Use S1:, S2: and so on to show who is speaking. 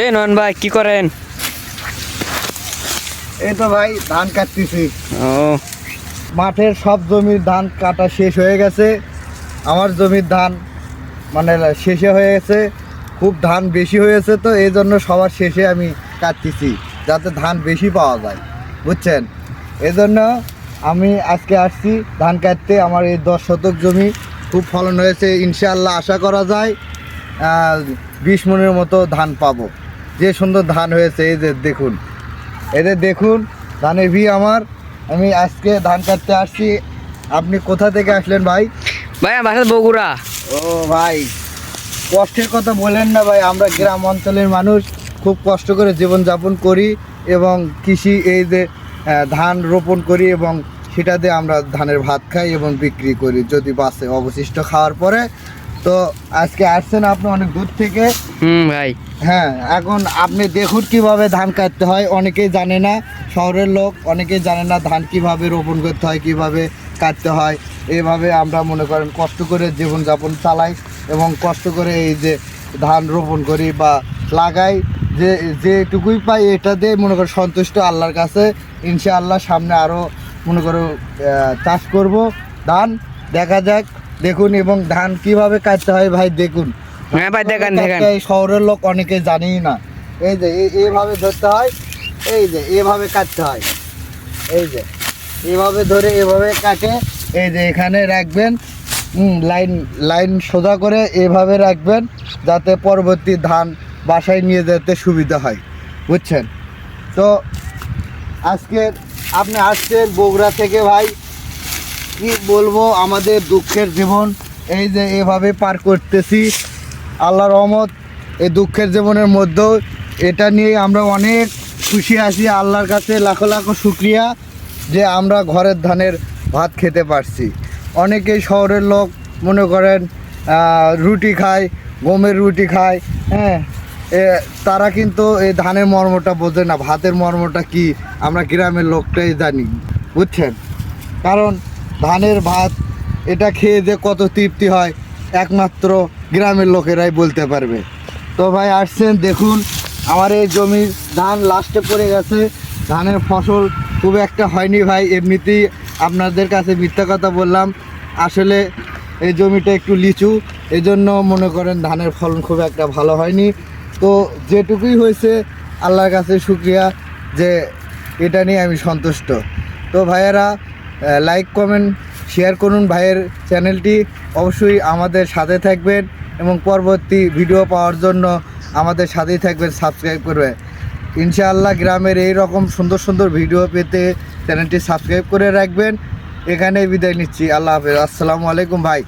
S1: এই নয়ন ভাই কি করেন?
S2: এই তো ভাই ধান কাটতেছি।
S1: ও
S2: মাঠের সব জমির ধান কাটা শেষ হয়ে গেছে। আমার জমির ধান মানে শেষে হয়ে গেছে, খুব ধান বেশি হয়েছে, তো এই জন্য সবার শেষে আমি কাটতেছি যাতে ধান বেশি পাওয়া যায়, বুঝছেন? এই জন্য আমি আজকে আসছি ধান কাটতে। আমার এই 10 শতক জমি খুব ফলন হয়েছে, ইনশাআল্লাহ আশা করা যায় 20 মণের মতো ধান পাবো। যে সুন্দর ধান হয়েছে, এই যে দেখুন, এদের দেখুন ধানের আমার। আমি আজকে ধান কাটতে আসছি। আপনি কোথা থেকে আসলেন ভাই?
S1: ভাই আমার বাসা বগুড়া।
S2: ও ভাই, কষ্টের কথা বলেন না ভাই। আমরা গ্রাম অঞ্চলের মানুষ, খুব কষ্ট করে জীবনযাপন করি এবং কৃষি এই যে ধান রোপণ করি এবং সেটা দিয়ে আমরা ধানের ভাত খাই এবং বিক্রি করি যদি বাঁচে অবশিষ্ট খাওয়ার পরে। তো আজকে আসছেন আপনি অনেক দূর থেকে।
S1: ভাই
S2: হ্যাঁ, এখন আপনি দেখুন কিভাবে ধান কাটতে হয়। অনেকেই জানে না, শহরের লোক অনেকেই জানে না ধান কিভাবে রোপণ করতে হয়, কিভাবে কাটতে হয়। এইভাবে আমরা মনে করেন কষ্ট করে জীবনযাপন চালাই এবং কষ্ট করে এই যে ধান রোপণ করি বা লাগাই, যেটুকুই পাই এটা দিয়ে মনে করেন সন্তুষ্ট আল্লাহর কাছে। ইনশাআল্লাহ সামনে আরও মনে করো চাষ করব ধান। দেখা যাক, দেখুন। এবং ধান কিভাবে কাটতে হয় ভাই দেখুন।
S1: হ্যাঁ ভাই দেখেন দেখেন।
S2: এই শহরের লোক অনেকে জানেই না। এই যে এইভাবে ধরতে হয়, এই যে এভাবে কাটতে হয়, এই যে এভাবে ধরে এভাবে কাটে, এই যে এখানে রাখবেন। লাইন লাইন সোজা করে এভাবে রাখবেন যাতে পরবর্তী ধান বাসায় নিয়ে যেতে সুবিধা হয়, বুঝছেন? তো আজকে আপনি আসছেন বগুড়া থেকে ভাই, কি বলবো, আমাদের দুঃখের জীবন এই যে এভাবে পার করতেছি। আল্লাহর রহমত, এই দুঃখের জীবনের মধ্যেও এটা নিয়ে আমরা অনেক খুশি আছি। আল্লাহর কাছে লাখো লাখো শুক্রিয়া যে আমরা ঘরের ধানের ভাত খেতে পারছি। অনেকেই শহরের লোক মনে করেন রুটি খায়, গমের রুটি খায়। হ্যাঁ, তারা কিন্তু এই ধানের মর্মটা বোঝে না, ভাতের মর্মটা কি আমরা গ্রামের লোকটাই জানি, বুঝছেন? কারণ ধানের ভাত এটা খেয়ে যে কত তৃপ্তি হয় একমাত্র গ্রামের লোকেরাই বলতে পারবে। তো ভাই আসছেন, দেখুন আমার এই জমির ধান লাস্টে পড়ে গেছে। ধানের ফসল খুব একটা হয়নি ভাই, এমনিতেই আপনাদের কাছে মিথ্যা কথা বললাম। আসলে এই জমিটা একটু লিচু, এজন্য মনে করেন ধানের ফলন খুব একটা ভালো হয়নি। তো যেটুকুই হয়েছে আল্লাহর কাছে শুক্রিয়া যে এটা নিয়ে আমি সন্তুষ্ট। তো ভাইয়েরা লাইক কমেন্ট শেয়ার করুন ভাইয়ের চ্যানেলটি, অবশ্যই আমাদের সাথে থাকবেন এবং পরবর্তী ভিডিও পাওয়ার জন্য আমাদের সাথেই থাকবেন, সাবস্ক্রাইব করবে। ইনশাআল্লাহ গ্রামের এই রকম সুন্দর সুন্দর ভিডিও পেতে চ্যানেলটি সাবস্ক্রাইব করে রাখবেন। এখানেই বিদায় নিচ্ছি, আল্লাহ হাফেজ, আসসালামু আলাইকুম ভাই।